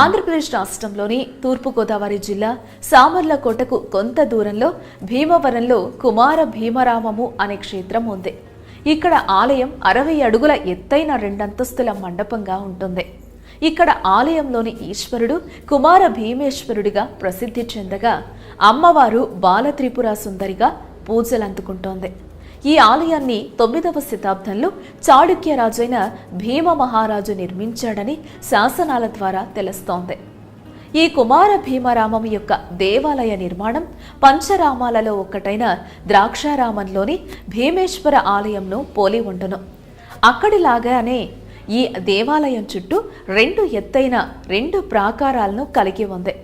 ఆంధ్రప్రదేశ్ రాష్ట్రంలోని తూర్పుగోదావరి జిల్లా సామర్లకోటకు కొంత దూరంలో భీమవరంలో కుమార భీమరామము అనే క్షేత్రం ఉంది. ఇక్కడ ఆలయం 60 అడుగుల ఎత్తైన 2 అంతస్తుల మండపంగా ఉంటుంది. ఇక్కడ ఆలయంలోని ఈశ్వరుడు కుమార భీమేశ్వరుడిగా ప్రసిద్ధి చెందగా అమ్మవారు బాలత్రిపుర సుందరిగా పూజలందుకుంటోంది. ఈ ఆలయాన్ని 9వ శతాబ్దంలో చాళుక్య రాజైన భీమ మహారాజు నిర్మించాడని శాసనాల ద్వారా తెలుస్తోంది. ఈ కుమార భీమరామం యొక్క దేవాలయ నిర్మాణం పంచరామాలలో ఒకటైన ద్రాక్షారామంలోని భీమేశ్వర ఆలయంను పోలి ఉండును. అక్కడిలాగానే ఈ దేవాలయం చుట్టూ 2 ఎత్తైన 2 ప్రాకారాలను కలిగి ఉంది.